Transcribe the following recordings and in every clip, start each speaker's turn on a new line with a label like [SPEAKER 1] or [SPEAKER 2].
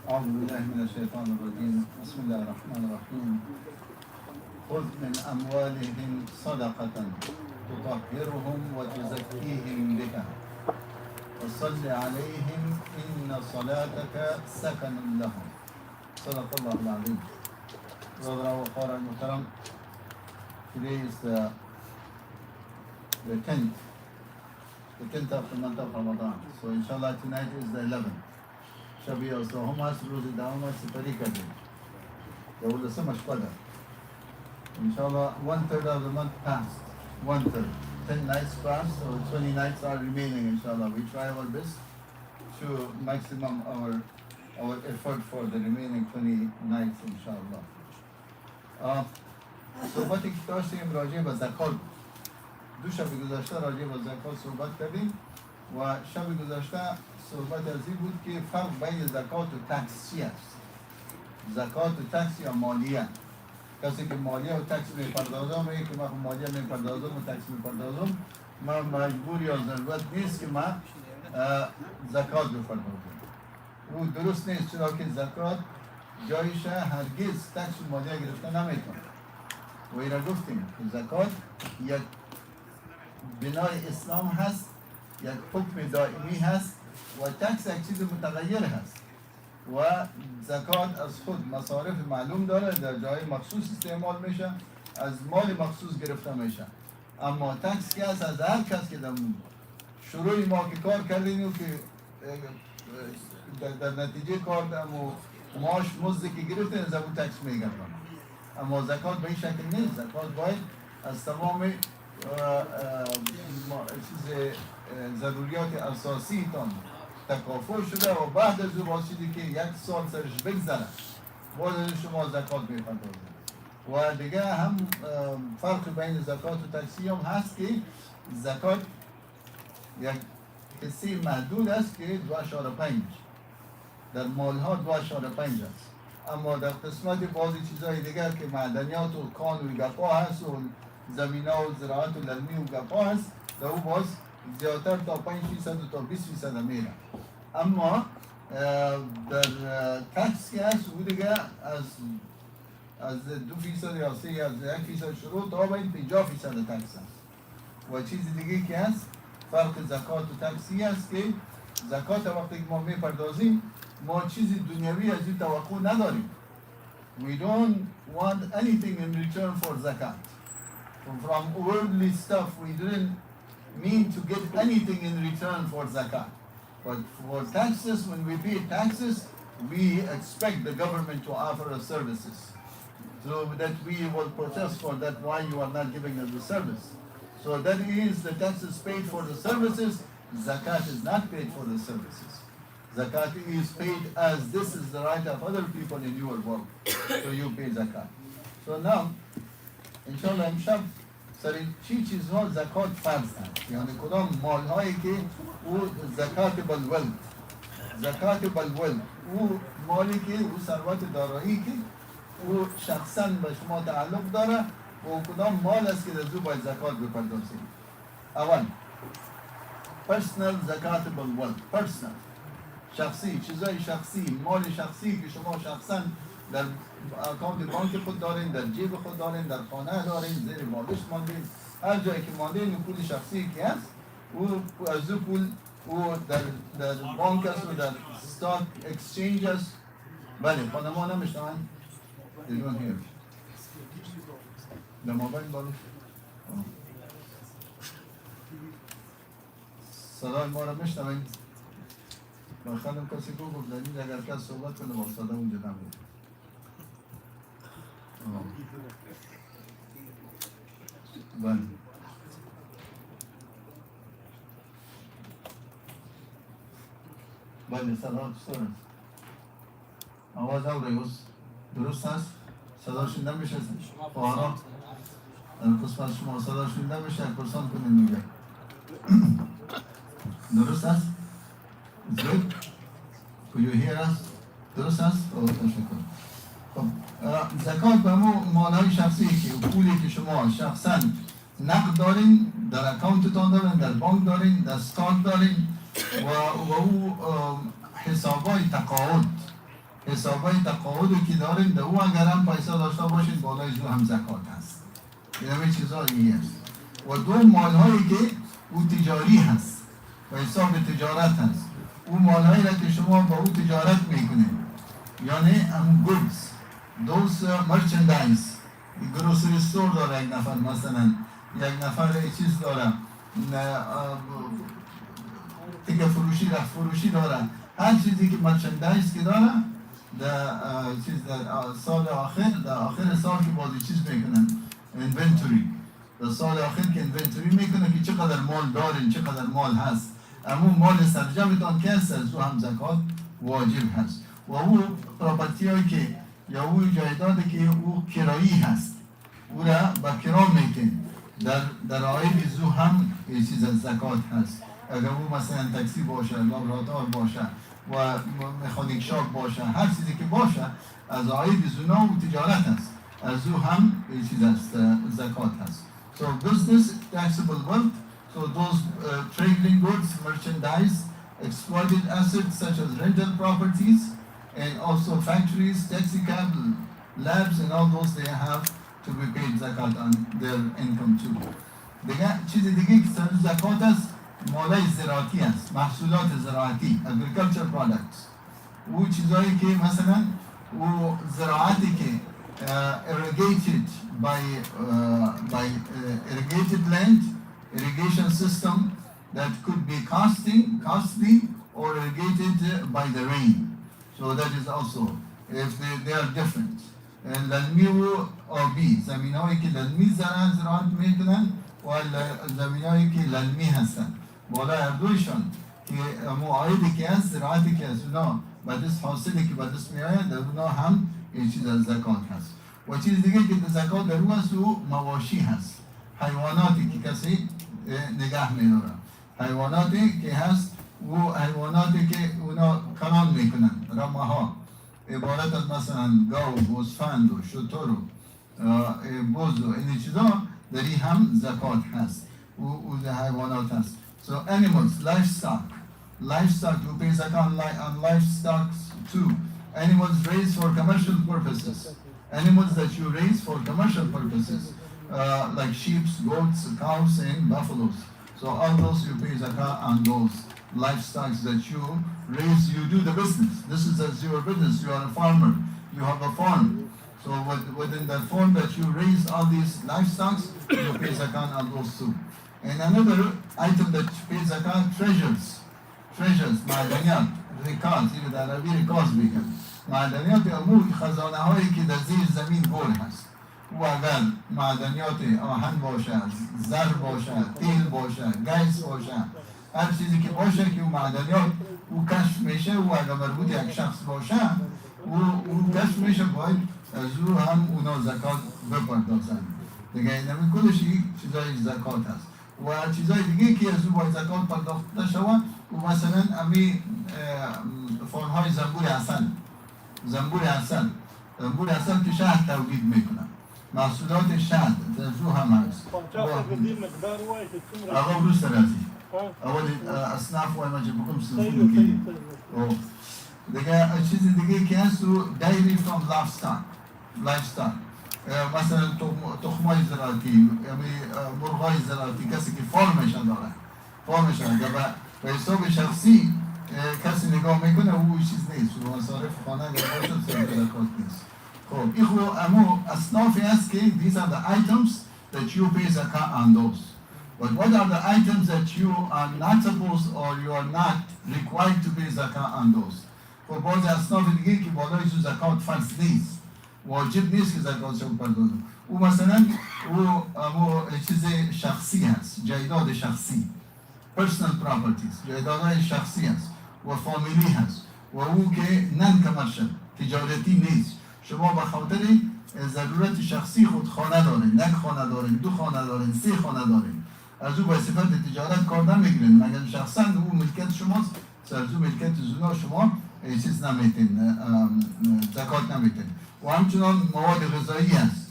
[SPEAKER 1] أعوذ بالله من الشيطان الرجيم بسم الله الرحمن الرحيم خذ من أموالهم صدقة تطهرهم وتزكيهم بها وصل عليهم إن صلاتك سكن لهم صدق الله العظيم. Brother Awaqar al-Muhtaram, today is the 10th of the month of Ramadan. So inshallah tonight is the 11th. Shabi also Humas, Ruzi Dawma, Sipari Kadi. There was so much further. Inshallah, 1/3 of the month passed. 1/3. 10 nights passed, so 20 nights are remaining, inshallah. We try our best to maximum our effort for the remaining 20 nights, inshallah. صحبت که داشتیم راجع به زکات بود. دو شب گذشته راجع به زکات صحبت کردیم و شب گذشته صحبت از این بود که فرق بین زکات و تکس چی است. زکات و تکس یا مالیه. کسی که مالیه و تکس میپردازم میگه که من مالیه میپردازم و تکس میپردازم، من مجبور یا ضرورت نیست که من زکات بپردازم. او درست نیست، چرا که زکات جایش هرگز تکس و مالیه گرفته نمیتونه. و اینا گفتیم که زکات یک بنای اسلام هست، یک حکم دائمی هست و تکس یک چیز متغیر هست و زکات از خود مصارف معلوم داره، در جای مخصوص استعمال میشه، از مال مخصوص گرفته میشه. اما تکس که هست از هر کس که در شروع ما که کار کردیم و که در نتیجه کار و معاش مزدی که گرفتیم از اون تکس میگردن. اما زکات به این شکل نیست. زکات باید از تمام ضروریات اساسی تان تکافل شده و بعد از او باشیدی که یک سال سرش بگذره باید شما زکات میپردازید. و دیگه هم فرق بین زکات و تکسی هم هست که زکات یک حصه محدود است که 2.5 در مالها 2.5 است. اما در قسمت بعضی چیزهای دیگر که معدنیات و کان و گپا هست و زمینه و زراعت و للمی و گپا هست، در او باز زیادتر تا 5% و تا 20% میره. اما در تکس که هست او دیگه از 2% یا 3 یا 1% شروع تا باید 50% تکس هست. و چیز دیگه که هست فرق زکات و تکسی هست که زکات وقتی که ما میپردازیم ما چیز دنیوی از این توقع نداریم. We don't want anything in return for zakat. From worldly stuff we didn't mean to get anything in return for zakat. But for taxes, when we pay taxes, we expect the government to offer us services. So that we will protest for that, why you are not giving us the service. So that is the taxes paid for the services, zakat is not paid for the services. Zakat is paid as this is the right of other people in your world. So you pay zakat. So now, inshallah, امشب سر چی چیزها زکات فرض هست، یعنی کدام مال هایی که او زکات بالولد، زکات بالولد او مالی که او ثروت دارایی که او شخصا به شما تعلق داره و کدام مال است که در او باید زکات بپردازید. اول پرسنل زکات بالولد، پرسنل شخصی، چیزای شخصی، مال شخصی که شما شخصا در اکانت بانک خود دارین، در جیب خود دارین، در خانه دارین، زیر بالش ماندین، هر جایی که ماندین پول شخصی که هست او از او پول او در بانک است و در ستاک اکسچنج است. بله خانه ما نمیشنوند؟ They don't hear. در موبایل بالش صدای ما را میشنوید؟ خانم کسی کو گفت دلیل اگر کس صحبت کنه با صدا اونجا نمید. بله بله صدا چطور است؟ آواز اوریوز درست هست؟ صدا شنیده میشه؟ آرام در قسمت شما صدا شنیده میشه؟ پرسان کنید میگه درست هست؟ Good. Could you hear us? درست است؟ تشکر. خب زکات به مالهای شخصی که پولی که شما شخصا نقد دارین، در اکانتتان دارین، در بانک دارین، در استاک دارین و او حسابای تقاعد حسابای تقاعدی که دارین در او اگر هم پیسه داشته باشین بالای زو هم زکات هست. این همه چیزها این هست. و دو مالهایی که او تجاری هست و حساب تجارت هست. او مالهایی را که شما با او تجارت میکنین یعنی goods those merchandise grocery store داره یک نفر، مثلا یک نفر چیز داره تیکه فروشی داره، هر چیزی که مرچندایز که داره در چیز در سال آخر، در آخر سال که بازی چیز میکنن انونتوری، در سال آخر که انونتوری میکنه که چقدر مال دارین، چقدر مال هست، اما مال سرجمتان که هست از او هم زکات واجب هست. و او پراپرتی هایی که یا او جایدادی که او کرایی هست او را با کرا میکن در عاید زو هم یه چیز از زکات هست. اگر او مثلا تاکسی باشه، لابراتوار باشه و مکانیک شاپ باشه، هر چیزی که باشه از عاید زونا و تجارت هست، از او هم یه چیز از زکات هست. So business taxable wealth, so those trading goods, merchandise, exploited assets such as rental properties and also factories, taxi cab, labs and all those they have to be paid zakat on their income too. دیگه چیز دیگه که سر زکات است مالای زراعتی است، محصولات زراعتی agriculture products. او چیزایی که مثلا او زراعتی که irrigated by irrigated land, irrigation system that could be costly or irrigated by the rain. So that is also, if they are different. للمی و آبی، زمینایی که للمی زراعت میکنن و زمینایی که للمی هستن، بالا هر دویشان که معایدی که هست، زراعتی که از اونا و دست حاصلی که به دست میآید در اونا هم یه چیز از زکات هست. و چیز دیگه که زکات در او هست و مواشی هست، حیواناتی که کسی نگه میداره، حیواناتی که هست و حیواناتی که اونا کنان میکنن، رمه ها عبارت از مثلا گاو، گوسفند و شتر و بز و این چیزا در این هم زکات هست و حیوانات هست. So animals, livestock you pay zakat on livestock too. Animals raised for commercial purposes, animals that you raise for commercial purposes, like sheep, goats, cows and buffaloes. So all those you pay zakat on those livestock that you raise, you do the business. This is as your business. You are a farmer. You have a farm. So within the farm that you raise all these livestock, you pay zakat on those too. And another item that you pay zakat, treasures, معدنیات، ریکاز، این در عربی ریکاز میگن. معدنیات امور خزانه هایی که در زیر زمین گل هست. و اگر معدنیات آهن باشه، زر باشه، تیل باشه، گیس باشه، هر چیزی که باشه که اون معدنیات او کشف میشه و اگر مربوط یک شخص باشه او کشف میشه باید از او هم اونا زکات بپردازن. دیگه این کلش چیزای زکات هست. و چیزای دیگه که از او باید زکات پرداخته شود و مثلا امی فرمهای زنبور عسل که شهد تولید میکنن، محصولات شهد از او هم هست. آقا روز رازی اول اصناف و مجه بکم سنفون کنیم. دیگه چیز دیگه که هست و dairy from livestock. مثلا تخمای زراعتی، مرغای زراعتی، کسی که فرمش داره که به حساب شخصی کسی نگاه میکنه او چیز نیست و مصارف خانه اگر باشد زکات نیست. خب این خو امو اصنافی هست که these are the items that you pay zakat on those. But what are the items that you are not supposed or you are not required to pay zakat on those? خب بعضی اصناف دیگه که بالای زو زکات فرض نیست، واجب نیست که زکات شو پردازه. او مثلا او چیز شخصی هست، جایداد شخصی، personal properties، جایدادهای شخصی هست و فامیلی هست و او که نن کمرشل، تجارتی نیست. شما به خاطر ضرورت شخصی خود خانه دارین، یک خانه دارین، دو خانه دارین، سه خانه دارین، از او به صفت تجارت کار نمیگیرین، مگر شخصا او ملکت شماست، سرزو ملکت زونا شما چیز نمیتین، زکات نمیتین. و همچنان مواد غذایی هست،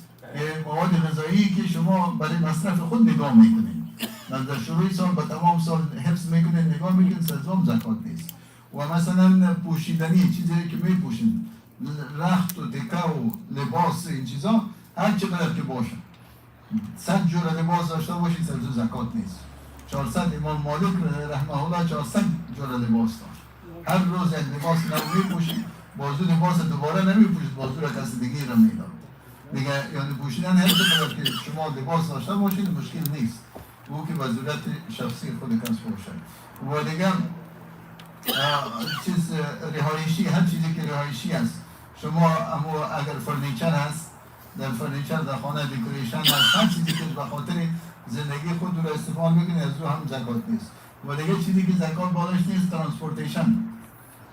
[SPEAKER 1] مواد غذایی که شما برای مصرف خود نگاه میکنین، در شروع سال به تمام سال حفظ میکنین، نگاه میکنین، سرزو هم زکات نیست. و مثلا پوشیدنی، چیزی که میپوشین، رخت و دکه و لباس این چیزا هر چقدر که باشه 100 جور لباس داشته باشی سرزو زکات نیست. 400 امام مالک رحمه الله 400 جور لباس داشت. هر روز یک لباس نو میپوشید، بازو لباس دوباره نمیپوشید، بازو را کسی دیگه را میداد. دیگه یعنی پوشیدن هر چقدر که شما لباس داشته باشید مشکل نیست. او که وضعیت شخصی خود کس باشه. و دیگه چیز رهایشی، هر چیزی که رهایشی است شما اما اگر فرنیچر هست در فرنیچر در خانه دکوریشن هست، هر چیزی که به خاطر زندگی خود رو استفاده میکنه از او هم زکات نیست. و دیگه چیزی که زکات بالش نیست ترانسپورتیشن،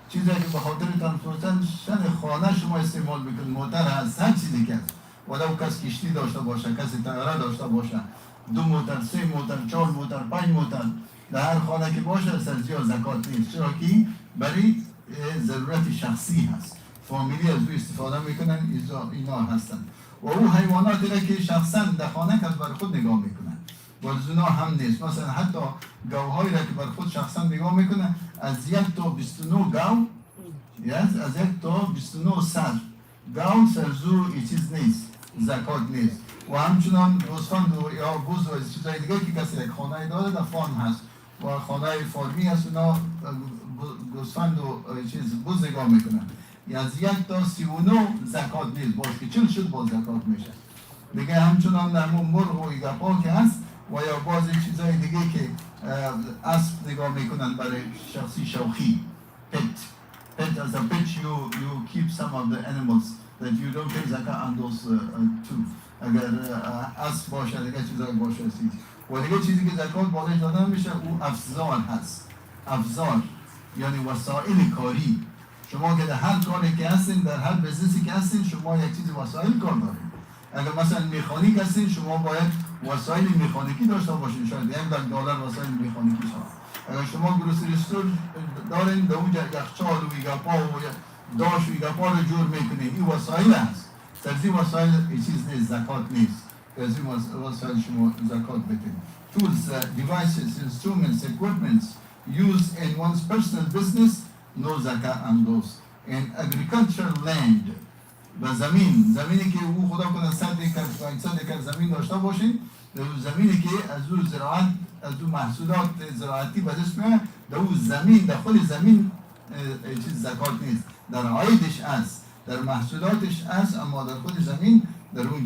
[SPEAKER 1] چیزی که به خاطر ترانسپورتیشن خانه شما استعمال میکنید، موتر هست، هر چیزی که هست، ولو کس کشتی داشته باشه، کسی طیاره داشته باشه، 2 موتر، 3 موتر، 4 موتر، 5 موتر در هر خانه که باشه سرزیا زکات نیست، چرا که برای ضرورت شخصی هست، فامیلی از او استفاده میکنن، اینا هستن. و او حیواناتی را که شخصا در خانه کس بر خود نگاه میکنن و زنا هم نیست. مثلا حتی گاوهایی را که بر خود شخصا نگاه میکنن از 1 تا 29 گاو، از 1 تا 29 سر گاو سرزو ای چیز نیست، زکات نیست. و همچنان گوسفند یا بز و چیزای دیگه که کسی یک خانه داره در فارم هست و خانه فارمی هست، اونا گوسفند و چیز بز نگاه میکنن، از 1 تا 39 زکات نیست، باز که 40 شد باز زکات میشه. دیگه همچنان همون مرغ و ایگپا که هست و یا باز چیزای دیگه که اسب نگاه میکنن برای شخصی شوخی، pet as a pet you keep some of the animals that you don't pay zakat on those too. اگر اسب باشه دیگه چیزای باشه و دیگه چیزی که زکات بالش داده میشه او افزار هست. افزار یعنی وسایل کاری. شما که در هر کاری که هستین، در هر بزنسی که هستین، شما یک چیز وسایل کار دارین. اگر مثلا مکانیک هستین شما باید وسایل مکانیکی داشته باشین، شاید $1 وسایل مکانیکی شما. اگر شما گروسری استور دارین در اونجا یخچال و ایگپا و داش و ایگپا رو جور میکنین، این وسایل هست. سرزی وسایل این چیز نیست، زکات نیست. از این وسایل شما زکات بدین. Tools, devices, instruments, equipments used in one's personal business, no zakat on those. In agricultural land, و زمینی که او خدا کنه 100 اکر زمین داشته باشین، در زمینی که از او زراعت، از او محصولات زراعتی به دست میاد، در او زمین، در خود زمین چیز زکات نیست، در عایدش است، در محصولاتش است، اما در خود زمین در اون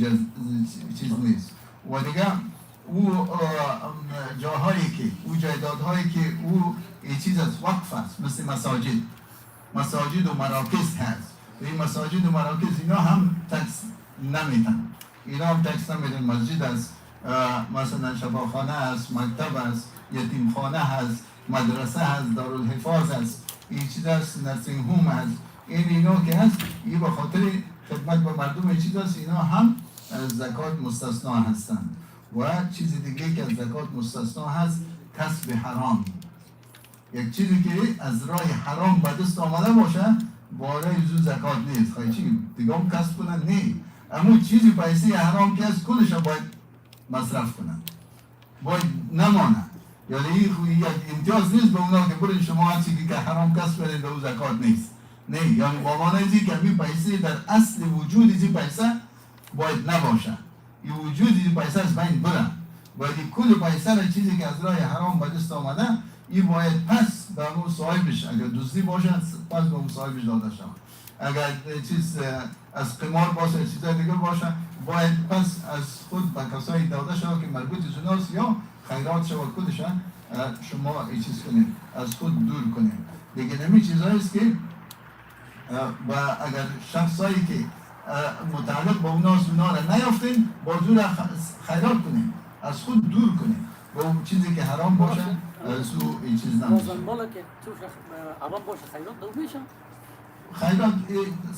[SPEAKER 1] چیز نیست. و دیگه او جاهایی که او جایدادهایی که او چیز از وقف است، مثل مساجد و مراکز هست. این مساجد و مراکز اینا هم تکس نمیدن. مسجد است، مثلا شفاخانه است، مکتب است، یتیمخانه هست، مدرسه هست، دارالحفاظ است، این چیز است، نرسینگ هوم است. اینا که هست این به خاطر خدمت به مردم این چیز است، اینا هم از زکات مستثنا هستند. و چیز دیگه که از زکات مستثنا هست کسب حرام. یک چیزی که از راه حرام به دست آمده باشه باره زو زکات نیست. خواهی چی؟ دیگه هم کسب کنن؟ نه. اما چیزی پیسه حرام که از کلش باید مصرف کنن، باید نمانه. یعنی این یک امتیاز نیست به اونا که برین شما هر چیزی که حرام کسب کنید به او زکات نیست. نه، یعنی با معنی ازی که این پیسه در اصل وجود این پیسه باید نباشه. این وجود این پیسه از بین بره. باید کل پیسه را چیزی که از راه حرام به دست آمده این باید پس به اون صاحبش، اگر دزدی باشه پس به اون صاحبش داده شود. اگر چیز از قمار باشه چیزای دیگه باشه باید پس از خود به کسایی داده شود که مربوط زناست یا خیرات شود خودش شما این چیز کنید، از خود دور کنید. دیگه نمی چیزایی است که و اگر شخصایی که متعلق با اونا را نیافتین با دور خیرات کنید، از خود دور کنید با اون چیزی که حرام باشه از او این چیز نمیشه.
[SPEAKER 2] مالا که توش حرام باشه خیرات دو میشه؟
[SPEAKER 1] خیرات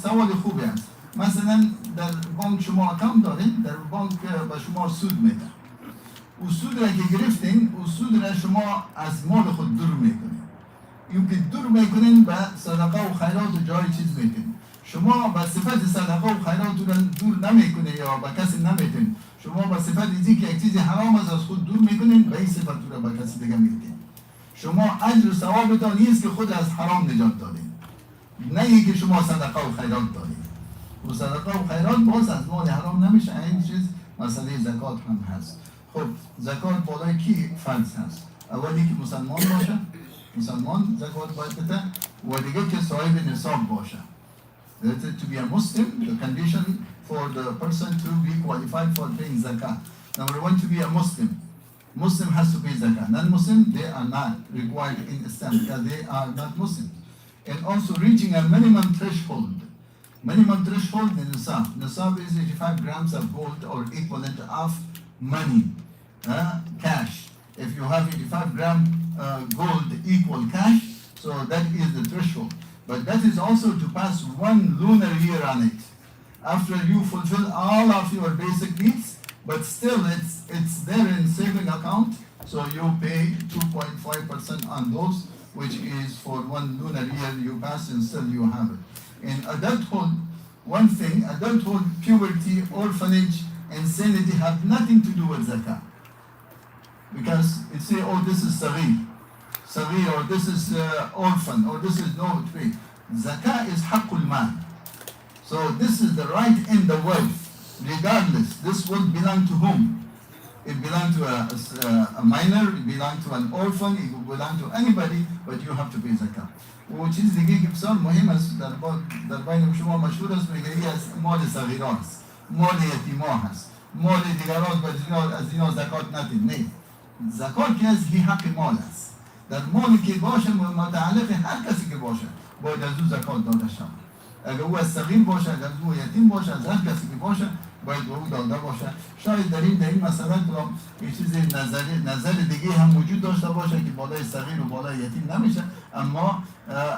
[SPEAKER 1] سوال خوبی است. مثلا در بانک شما اکانت دارین، در بانک به شما سود میده. او سود را که گرفتین، او سود را شما از مال خود دور میکنین. این که دور میکنین به صدقه و خیرات و جای چیز میکنین. شما به صفت صدقه و خیرات را دور نمیکنین یا به کسی نمیتین. شما به صفت ایزی که یک چیزی حرام است از خود دور میکنین، به این صفت را به کسی دیگه میتین. شما اجر و ثوابتان نیست که خود از حرام نجات دادین. نه که شما صدقه و خیرات دارید و صدقه و خیرات باز از مال حرام نمیشه. این چیز مسئله زکات هم هست. خب زکات بالای کی فرض هست؟ اولی که مسلمان باشه، مسلمان زکات باید بده، و دیگه که صاحب نصاب باشه. To be a Muslim, the condition for the person to be qualified for paying zakat. Number one, to be a Muslim. Muslim has to pay zakat. Non-Muslim, they are not required in Islam because they are not Muslims. And also reaching a minimum threshold. Minimum threshold in Nisab. Nisab is 85 grams of gold or equivalent of money, cash. If you have 85 gram gold equal cash, so that is the threshold. But that is also to pass 1 lunar year on it. After you fulfill all of your basic needs, but still it's there in saving account, so you pay 2.5% on those, which is for 1 lunar year you pass and still you have it. In adulthood, one thing, adulthood, puberty, orphanage, insanity have nothing to do with zakah. Because you say, oh, this is Saghir, or this is orphan, or this is no trade. Zakah is Haqqul Mal. So this is the right in the wealth. Regardless, this will belong to whom? It belongs to a minor, it belongs to an orphan, it will belong to anybody, but you have to pay zakah. وچیز دیگه که بسیار مهم است در بین شما مشهور است، میگه از مال صغیران است، مال یتیمان هست، مال دیگران از اینا زکات ندید. نه، زکات که از حق مال است. در مالی که باشه متعلق هر کسی که باشه باید از او زکات داده شود. اگر او از صغیر باشه، اگر او یتیم باشه، از هر کسی که باشه باید به او داده باشه. شاید در این مسئله یه چیز نظر دیگه هم وجود داشته باشه که بالای صغیر و بالای یتیم نمیشه، اما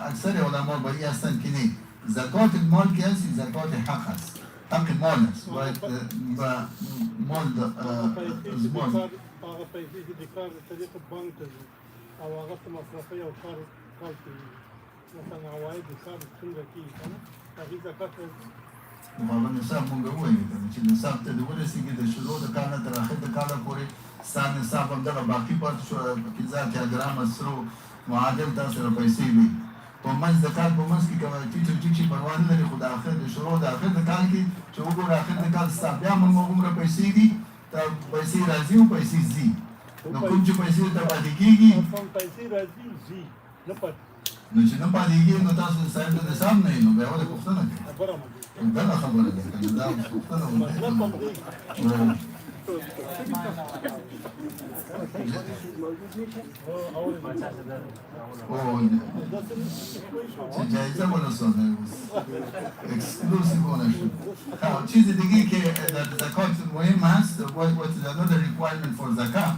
[SPEAKER 1] اکثر علما با این هستن که نه، زکات المال که هست زکات حق هست، حق مال است. باید و مال زمان
[SPEAKER 3] هغه پیسې چې د کار د طریقه بانک ته ځي او هغه ته مصرفي او کار کوي، مثلا عواید د کار څنګه کېږي که نه هغې زکات
[SPEAKER 1] هغه نصاب مونږ وویلې چې نصاب ته د ورسېږي د شروع د کار نه تر اخر د کاره پورې ستا نصاب همدغه باقي پاتې شو 15 ګرامه سرو معادل تا سره پیسې وي په منځ د کار په منځ کې که ټیټ او ټیټ شي پروا نه لري، خو د اخر د شروع د اخر د کار کې چې وګوره اخر د کار ستا بیا مونږ هغومره پیسې دي، تا پیسې راځي او پیسې ځي، نو کوم چې پیسې ته پاتې کېږي
[SPEAKER 3] پیسې راځي ځي نه پاتې
[SPEAKER 1] نو چې نه پاتې کېږي نو تاسو صاحب د نصاب نه یې نو بیا ولې پوښتنه کوئ؟ دغه خبره ده که دا پوښتنه وکړئ. جایزه ورسانه exclusive ownership. چیز دیگه که در زکات مهم هست، what is another requirement for zakah,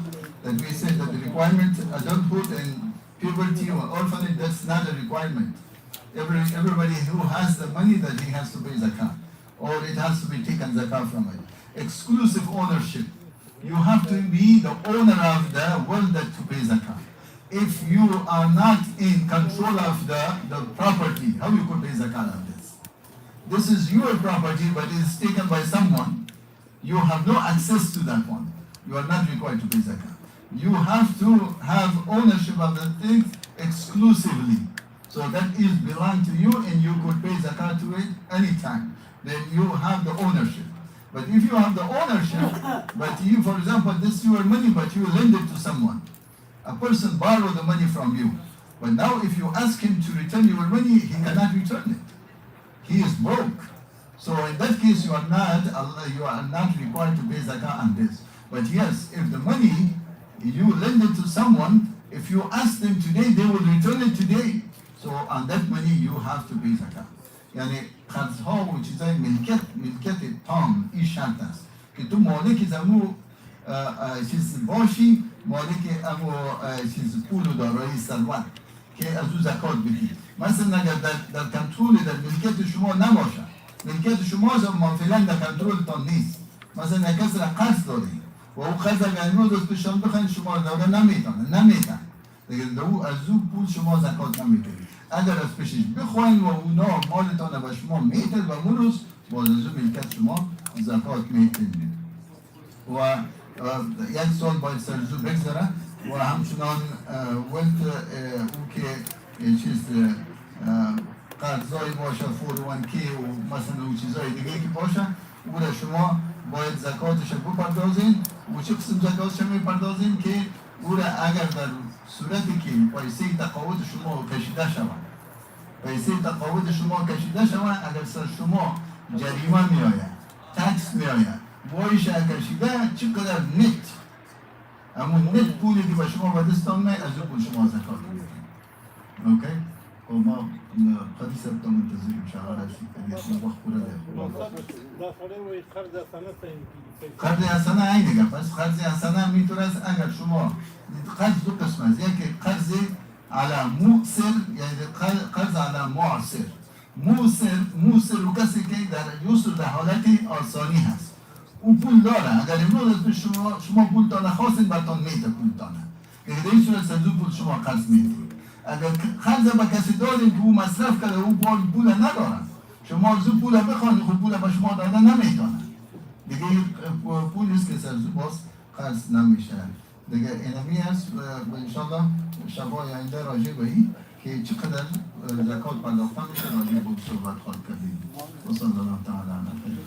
[SPEAKER 1] that we said that the requirement adulthood and puberty or orphanage, that's not a requirement. Everybody who has the money that he has to pay zakah, or it has to be taken zakah from it. Exclusive ownership. You have to be the owner of the wealth that to pay zakah. If you are not in control of the property, how you could pay zakah on this? This is your property, but it is taken by someone. You have no access to that one. You are not required to pay zakah. You have to have ownership of the thing exclusively. So that is belong to you, and you could pay zakat to it anytime. Then you have the ownership. But if you have the ownership, but you, for example, this is your money, but you lend it to someone. A person borrowed the money from you. But now if you ask him to return your money, he cannot return it. He is broke. So in that case, you are not required to pay zakah on this. But yes, if the money, you lend it to someone, if you ask them today, they will return it today. So on that money, you have to pay zakah. یعنی قرضها و چیزای ملکت تام این شرط است که تو مالک زمو چیز باشی، مالک امو چیز پول و دارایی ثروت که از او زکات بدی. مثلا اگر در کنترل در ملکت شما نباشه، ملکت شما فعلا در کنترلتان نیست، مثلا کسی را قرض داری و او قرض اگر امروز از پیشان بخواین شما را داده نمیتن دیگه او از او پول شما زکات نمیکنید. اگر از پیشش بخواین و اونا مالتان به شما میتن و اون روز باز از اون ملکت شما زکات میتن. و یک سال باید سرزو بگذاره و همچنان ولت او که چیز قرضای باشه 401k و مثلا اون چیزای دیگه که باشه او را شما باید زکاتش بپردازین و چه قسم زکاتش میپردازین که او را اگر در صورتی که پیسه تقاعد شما کشیده شود پیسه تقاعد شما کشیده شود اگر سر شما جریمه می آید تکس می آید وایش کشیده چقدر نت همون نت پولی که به شما به دستان می از اون پول شما زکات میدید اوکی؟ و ما قدی سبتا منتظریم شغال هستیم که وقت پورا قرض حسنه این دیگه پس قرض حسنه میتونه است اگر شما قرض دو قسم است یکی قرض على مؤثر یعنی قرض على معسر موسر و کسی که در یسر در حالت آسانی هست او پول داره اگر امروز از شما پول تانه خواستین برتان میده پول تانه که در این صورت سزو پول شما قرض میدید اگر قرض به کسی دارین که او مصرف کرده او پول نداره شما زو پول بخوانید خب پول به شما داده نمیتونه دیگه پول است که سرزو باز قرض نمیشه دیگه اینمی هست و انشاءالله شبای آینده راجع به این که چقدر زکات پرداخته میشه راجع به صحبت خواهد کردیم و صلی الله تعالی علیه